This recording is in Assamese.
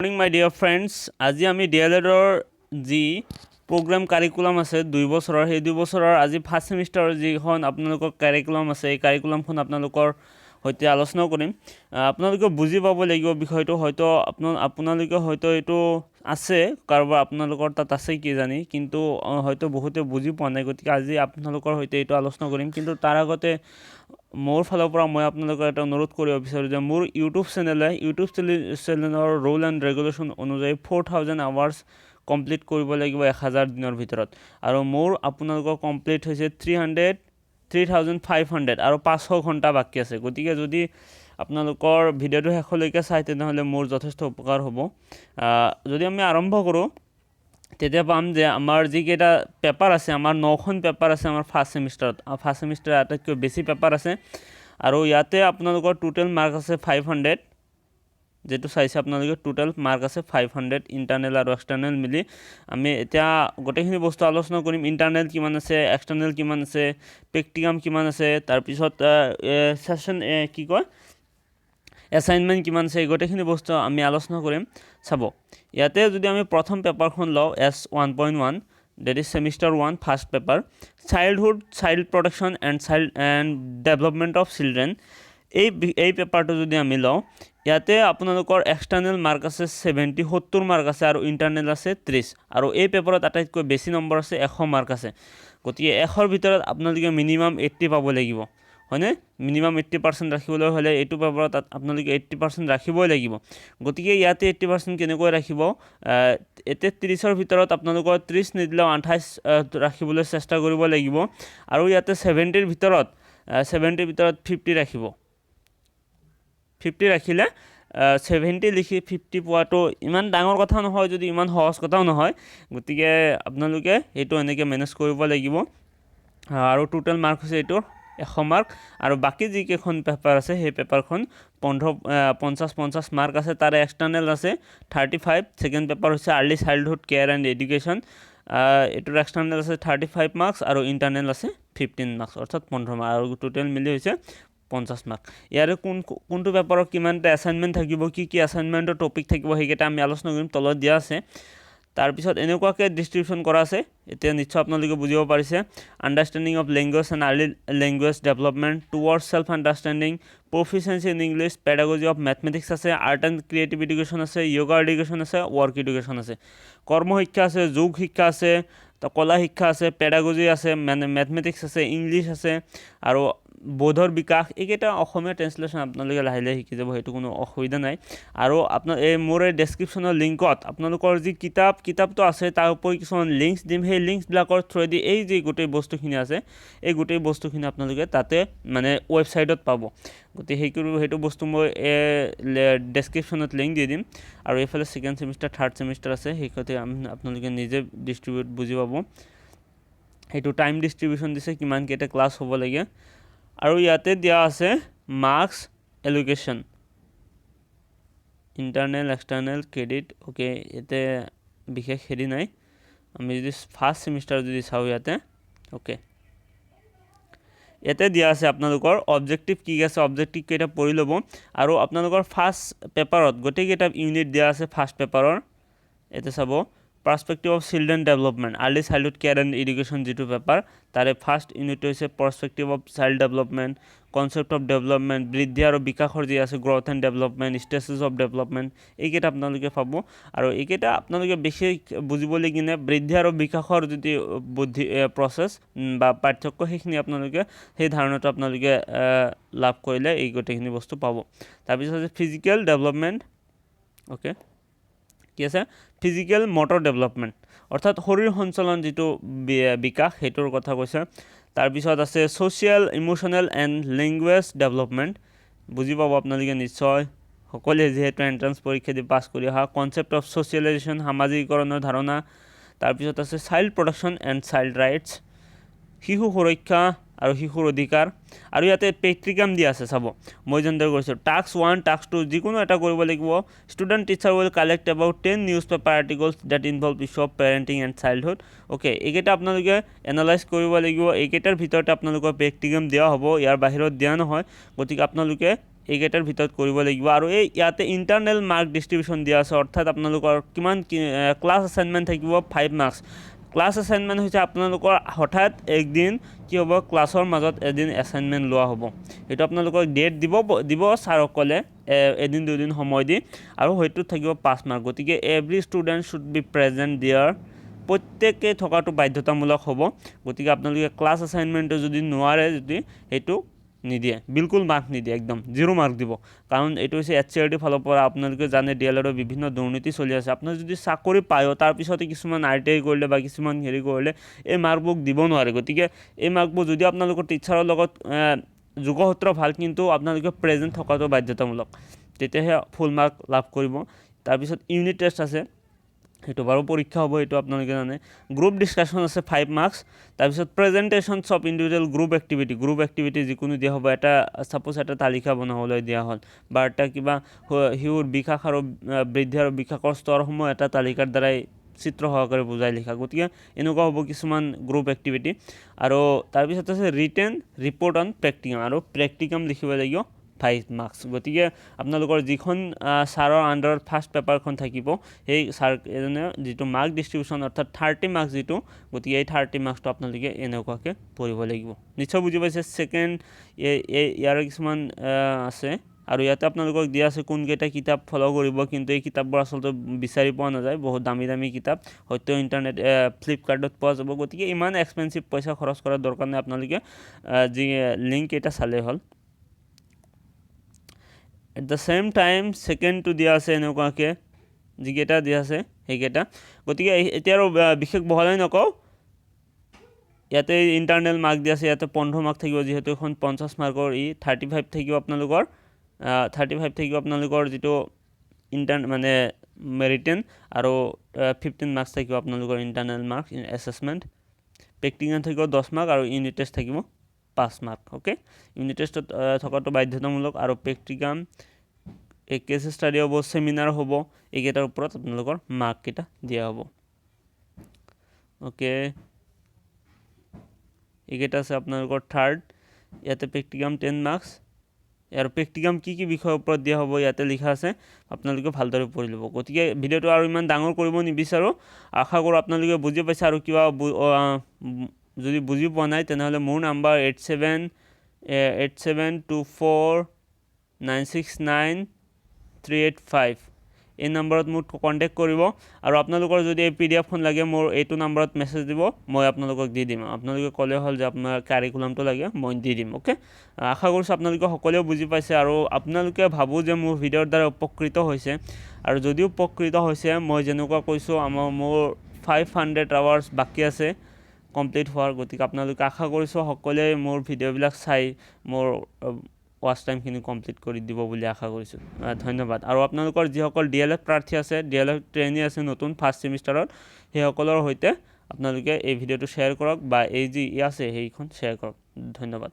মৰ্নিং মাই ডিয়াৰ ফ্ৰেন্ডস, আজি আমি ডিএলএডৰ যি প্ৰগ্ৰাম কাৰিকুলাম আছে 2 বছৰৰ সেই 2 বছৰৰ আজি ফাৰ্ষ্ট সেমিষ্টাৰৰ যিখন আপোনালোকৰ কাৰিকুলাম আছে এই কাৰিকুলামখন আপোনালোকৰ সৈতে আলোচনা কৰিম। আপোনালোকে বুজি পাব লাগিব বিষয়টো, হয়তো আপোনালোকে হয়তো এইটো আছে কাৰোবাৰ আপোনালোকৰ তাত আছে কি জানি, কিন্তু হয়তো বহুতে বুজি পোৱা নাই। গতিকে আজি আপোনালোকৰ সৈতে এইটো আলোচনা কৰিম, কিন্তু তাৰ আগতে মোৰ ফালৰ পৰা মই আপোনালোকক এটা অনুৰোধ কৰিব বিচাৰোঁ যে মোৰ ইউটিউব চেনেলৰ ৰুল এণ্ড ৰেগুলেশ্যন অনুযায়ী 4000 আৱাৰ্ছ কমপ্লিট কৰিব লাগিব 1000 দিনৰ ভিতৰত, আৰু মোৰ আপোনালোকৰ কমপ্লিট হৈছে 3500 আৰু 500 ঘণ্টা বাকী আছে। গতিকে যদি আপোনালোকৰ ভিডিঅ'টো শেষলৈকে চায় তেনেহ'লে মোৰ যথেষ্ট উপকাৰ হ'ব। যদি আমি আৰম্ভ কৰোঁ তেতিয়া পাম যে আমাৰ যিকেইটা পেপাৰ আছে, আমাৰ 9খন পেপাৰ আছে আমাৰ ফাৰ্ষ্ট ছেমিষ্টাৰত আটাইতকৈ বেছি পেপাৰ আছে, আৰু ইয়াতে আপোনালোকৰ টোটেল মাৰ্ক আছে 500, যেটো চাইছে আপোনালোকে টোটেল মাৰ্ক আছে 500 ইণ্টাৰনেল আৰু এক্সটাৰ্নেল মিলি। আমি এতিয়া গোটেইখিনি বস্তু আলোচনা কৰিম। ইণ্টাৰনেল কিমান আছে, এক্সটাৰ্নেল কিমান আছে, প্ৰেক্টিকাম কিমান আছে, তাৰপিছত এছাইনমেণ্ট কিমান আছে, গোটেইখিনি বস্তু আমি আলোচনা কৰিম। চাব, ইয়াতে যদি আমি প্ৰথম পেপাৰখন লওঁ S1.1, that is semester 1 first paper, child protection and development of children. এই পেপাৰটো যদি আমি লওঁ, ইয়াতে আপোনালোকৰ এক্সটাৰ্নেল মাৰ্ক আছে 70 মাৰ্ক আছে আৰু ইণ্টাৰনেল আছে 30, আৰু এই পেপাৰত আটাইতকৈ বেছি নম্বৰ আছে 100 মাৰ্ক আছে। গতিকে 100ৰ ভিতৰত আপোনালোকে মিনিমাম 80 পাব লাগিব, হয়নে? মিনিমাম 80% ৰাখিবলৈ হ'লে এইটো পেপাৰত আপোনালোকে 80% ৰাখিবই লাগিব। গতিকে ইয়াতে 80% কেনেকৈ ৰাখিব? এতিয়া 30ৰ ভিতৰত আপোনালোকৰ 30 নিদিলেও 28 ৰাখিবলৈ চেষ্টা কৰিব লাগিব, আৰু ইয়াতে 70ৰ ভিতৰত 50 ৰাখিব। 50 ৰাখিলে 70 লিখি 50 পোৱাটো ইমান ডাঙৰ কথা নহয়, যদি ইমান সহজ কথাও নহয়। গতিকে আপোনালোকে এইটো এনেকৈ মেনেজ কৰিব লাগিব, আৰু টোটেল মাৰ্ক হৈছে এইটোৰ 100 মাৰ্ক, আৰু বাকী যিকেইখন পেপাৰ আছে সেই পেপাৰখন 50 মাৰ্ক আছে। তাৰে এক্সটাৰ্নেল আছে 35। ছেকেণ্ড পেপাৰ হৈছে early childhood care and education, এইটোৰ এক্সটাৰ্নেল আছে 35 মাৰ্কছ আৰু ইণ্টাৰনেল আছে 15 মাৰ্কছ, অৰ্থাৎ 15 মাৰ্ক, আৰু টোটেল মিলি হৈছে 50 মাৰ্ক। ইয়াৰে কোনটো পেপাৰত কিমানটা এছাইনমেণ্ট থাকিব, কি এছাইনমেণ্টৰ টপিক থাকিব, সেইকেইটা আমি আলোচনা কৰিম, তলত দিয়া আছে। তাৰপিছত এনেকুৱাকৈ ডিষ্ট্ৰিবিউশ্যন কৰা আছে, এতিয়া নিশ্চয় আপোনালোকে বুজিব পাৰিছে। Understanding of language and early language development, towards self understanding, proficiency in English, pedagogy of mathematics আছে, আৰ্ট এণ্ড ক্ৰিয়েটিভ এডুকেশ্যন আছে, য়োগা এডুকেশ্যন আছে, ৱৰ্ক এডুকেশ্যন আছে, কৰ্ম শিক্ষা আছে, যোগ শিক্ষা আছে, কলা শিক্ষা আছে, পেডাগজি আছে, মেথমেটিক্স আছে, ইংলিছ আছে, আৰু বোধৰ বিকাশ। এইকেইটা অসমীয়া ট্ৰেঞ্চলেশ্যন আপোনালোকে লাহে লাহে শিকি যাব, সেইটো কোনো অসুবিধা নাই। আৰু মোৰ এই ডেছক্ৰিপশ্যনৰ লিংকত আপোনালোকৰ যি কিতাপটো আছে, তাৰ উপৰি কিছুমান লিংকছ দিম। সেই লিংকছবিলাকৰ থ্ৰুৱেদি এই যি গোটেই বস্তুখিনি আছে, এই গোটেই বস্তুখিনি আপোনালোকে তাতে মানে ৱেবছাইটত পাব। গতিকে সেইটো বস্তু মই ডেছক্ৰিপশ্যনত লিংক দি দিম। আৰু এইফালে ছেকেণ্ড ছেমিষ্টাৰ, থাৰ্ড ছেমিষ্টাৰ আছে, সেইটোতে আপোনালোকে নিজে বুজি পাব। সেইটো টাইম ডিষ্ট্ৰিবিউশ্যন দিছে, কিমানকেইটা ক্লাছ হ'ব লাগে, আৰু ইয়াতে দিয়া আছে marks allocation, internal, external, credit. Okay, ইয়াতে বিশেষ হেৰি নাই। আমি যদি ফাৰ্ষ্ট ছেমিষ্টাৰ যদি চাওঁ ইয়াতে, অ'কে, ইয়াতে দিয়া আছে আপোনালোকৰ অবজেক্টিভ কি আছে, অবজেক্টিভ কেইটা পঢ়ি ল'ব। আৰু আপোনালোকৰ ফাৰ্ষ্ট পেপাৰত গোটেইকেইটা ইউনিট দিয়া আছে ফাৰ্ষ্ট পেপাৰৰ। ইয়াতে চাব, perspective of children development, early childhood care and education যিটো পেপাৰ, তাৰে ফাৰ্ষ্ট ইউনিটটো হৈছে perspective of child development, concept of development, বৃদ্ধি আৰু বিকাশৰ যি আছে growth and development, stages of development, এইকেইটা আপোনালোকে পাব। আৰু এইকেইটা আপোনালোকে বেছি বুজিবলৈ কিনে বৃদ্ধি আৰু বিকাশৰ যদি প্ৰচেছ বা পাৰ্থক্য, সেইখিনি আপোনালোকে সেই ধাৰণাটো আপোনালোকে লাভ কৰিলে এই গোটেইখিনি বস্তু পাব। তাৰপিছত আছে ফিজিকেল ডেভেলপমেণ্ট, অ'কে, কি আছে, ফিজিকেল মটৰ ডেভেলপমেণ্ট, অৰ্থাৎ শৰীৰ সঞ্চালন যিটো বিকাশ, সেইটোৰ কথা কৈছে। তাৰপিছত আছে social, emotional and language development, বুজি পাব আপোনালোকে নিশ্চয়, সকলোৱে যিহেতু এণ্ট্ৰেঞ্চ পৰীক্ষা দি পাছ কৰি অহা। কনচেপ্ট অফ ছ'চিয়েলাইজেশ্যন, সামাজিকীকৰণৰ ধাৰণা। তাৰপিছত আছে child protection and child rights, শিশু সুৰক্ষা আৰু শিশুৰ অধিকাৰ। আৰু ইয়াতে প্ৰেক্টিকাম দিয়া আছে, চাব, মই যেনেদৰে কৰিছোঁ, টাস্ক 1, টাস্ক 2 যিকোনো এটা কৰিব লাগিব। Student teacher will collect about 10 newspaper articles that involve issue of parenting and childhood. Okay, এইকেইটা আপোনালোকে এনালাইজ কৰিব লাগিব। এইকেইটাৰ ভিতৰতে আপোনালোকৰ প্ৰেক্টিকাম দিয়া হ'ব, ইয়াৰ বাহিৰত দিয়া নহয়। গতিকে আপোনালোকে এইকেইটাৰ ভিতৰত কৰিব লাগিব আৰু এই ইয়াতে ইণ্টাৰনেল মাৰ্ক ডিষ্ট্ৰিবিউশ্যন দিয়া আছে অৰ্থাৎ আপোনালোকৰ কিমান ক্লাছ এছাইনমেণ্ট থাকিব 5 মাৰ্কছ ক্লাছ এছাইনমেণ্ট হৈছে আপোনালোকৰ হঠাৎ একদিন কি হ'ব ক্লাছৰ মাজত এদিন এছাইনমেণ্ট লোৱা হ'ব এইটো আপোনালোকক ডেট দিব ছাৰসকলে এদিন দুদিন সময় দি আৰু হয়তো থাকিব 5 মাৰ্ক গতিকে every student should be present there প্ৰত্যেকে থকাটো বাধ্যতামূলক হ'ব গতিকে আপোনালোকে ক্লাছ এছাইনমেণ্টটো যদি নোৱাৰে যদি সেইটো নিদিয়ে বিলকুল মাৰ্ক নিদিয়ে একদম 0 মাৰ্ক দিব কাৰণ এইটো হৈছে HCRT ফালৰ পৰা আপোনালোকে জানে DLR বিভিন্ন দুৰ্নীতি চলি আছে আপোনাৰ যদি চাকৰি পায় তাৰ পিছতে কিছুমান RTI কৰিলে বা কিছুমান হেৰি কৰিলে এই মাৰ্কবোৰ দিব নোৱাৰে গতিকে এই মাৰ্কবোৰ যদি আপোনালোকৰ টিচাৰৰ লগত যোগসূত্ৰ ভাল কিন্তু আপোনালোকে প্ৰেজেণ্ট থকাটো বাধ্যতামূলক তেতিয়াহে ফুল মাৰ্ক লাভ কৰিব তাৰপিছত ইউনিট টেষ্ট আছে সেইটো বাৰু পৰীক্ষা হ'ব এইটো আপোনালোকে জানে গ্ৰুপ ডিছকাশ্যন আছে 5 মাৰ্কছ তাৰপিছত প্ৰেজেণ্টেশ্যনছ অফ ইণ্ডিভিজুৱেল গ্ৰুপ এক্টিভিটি যিকোনো দিয়া হ'ব এটা ছাপ'জ এটা তালিকা বনাবলৈ দিয়া হ'ল বা এটা কিবা শিশুৰ বিকাশ আৰু বৃদ্ধি আৰু বিকাশৰ স্তৰসমূহ এটা তালিকাৰ দ্বাৰাই চিত্ৰ সহকাৰে বুজাই লিখা গতিকে এনেকুৱা হ'ব কিছুমান গ্ৰুপ এক্টিভিটি আৰু তাৰপিছত আছে ৰিটেন ৰিপৰ্ট অন প্ৰেক্টিকাম আৰু প্ৰেক্টিকাম লিখিব লাগিব 5 মাৰ্কছ গতিকে আপোনালোকৰ যিখন ছাৰৰ আণ্ডাৰত ফাৰ্ষ্ট পেপাৰখন থাকিব সেই ছাৰ এজনে যিটো মাৰ্ক ডিষ্ট্ৰিবিউশ্যন অৰ্থাৎ 30 মাৰ্কছ যিটো গতিকে এই 30 মাৰ্কছটো আপোনালোকে এনেকুৱাকৈ পঢ়িব লাগিব নিশ্চয় বুজি পাইছে ছেকেণ্ড ইয়াৰ কিছুমান আছে আৰু ইয়াতে আপোনালোকক দিয়া আছে কোনকেইটা কিতাপ ফ'ল' কৰিব কিন্তু এই কিতাপবোৰ আচলতে বিচাৰি পোৱা নাযায় বহুত দামী কিতাপ হয়তো ইণ্টাৰনেট ফ্লিপকাৰ্টত পোৱা যাব গতিকে ইমান এক্সপেঞ্চিভ পইচা খৰচ কৰাৰ দৰকাৰ নাই আপোনালোকে যি লিংক এটা চালেই হ'ল এট দ্য ছেম টাইম ছেকেণ্ডটো দিয়া আছে এনেকুৱাকৈ যিকেইটা দিয়া আছে সেইকেইটা গতিকে এতিয়া আৰু বিশেষ বহলাই নকওঁ ইয়াতে ইণ্টাৰনেল মাৰ্ক দিয়া আছে ইয়াতে 15 মাৰ্ক থাকিব যিহেতু এখন 50 মাৰ্কৰ 35 থাকিব আপোনালোকৰ যিটো মানে ৰিটেন আৰু 15 মাৰ্কছ থাকিব আপোনালোকৰ ইণ্টাৰনেল মাৰ্ক এছেছমেণ্ট প্ৰেক্টিকেল থাকিব 10 মাৰ্ক আৰু ইউনিট টেষ্ট থাকিব 5 মাৰ্ক অ'কে ইউনিট টেষ্টত থকাটো বাধ্যতামূলক আৰু প্ৰেক্টিকাম কেছ ষ্টাডি হ'ব চেমিনাৰ হ'ব এইকেইটাৰ ওপৰত আপোনালোকৰ মাৰ্ককেইটা দিয়া হ'ব অ'কে এইকেইটা আছে আপোনালোকৰ থাৰ্ড ইয়াতে প্ৰেক্টিকাম 10 মাৰ্কছ আৰু প্ৰেক্টিকাম কি বিষয়ৰ ওপৰত দিয়া হ'ব ইয়াতে লিখা আছে আপোনালোকে ভালদৰে পঢ়ি ল'ব গতিকে ভিডিঅ'টো আৰু ইমান ডাঙৰ কৰিব নিবিচাৰোঁ আশা কৰোঁ আপোনালোকে বুজি পাইছে আৰু কিবা যদি বুজি পোৱা নাই তেনেহ'লে মোৰ নাম্বাৰ 87724969 এই নম্বৰত মোক কণ্টেক্ট কৰিব আৰু আপোনালোকৰ যদি এই PDF-খন লাগে মোৰ এইটো নম্বৰত মেছেজ দিব মই আপোনালোকক দি দিম আপোনালোকে ক'লে হ'ল যে আপোনাৰ কাৰিকুলামটো লাগে মই দি দিম অ'কে আশা কৰিছোঁ আপোনালোকে সকলোৱে বুজি পাইছে আৰু আপোনালোকে ভাবোঁ যে মোৰ ভিডিঅ'ৰ দ্বাৰা উপকৃত হৈছে আৰু যদিও উপকৃত হৈছে মই যেনেকুৱা কৈছোঁ মোৰ 500 আৱাৰ্ছ বাকী আছে কমপ্লিট হোৱাৰ গতিকে আপোনালোকে আশা কৰিছোঁ সকলোৱে মোৰ ভিডিঅ'বিলাক চাই মোৰ ৱাচ টাইমখিনি কমপ্লিট কৰি দিব বুলি আশা কৰিছোঁ ধন্যবাদ আৰু আপোনালোকৰ যিসকল DLF প্ৰাৰ্থী আছে DLF ট্ৰেইনী আছে নতুন ফাৰ্ষ্ট ছেমিষ্টাৰত সেইসকলৰ সৈতে আপোনালোকে এই ভিডিঅ'টো শ্বেয়াৰ কৰক বা এই যি আছে সেইখন শ্বেয়াৰ কৰক ধন্যবাদ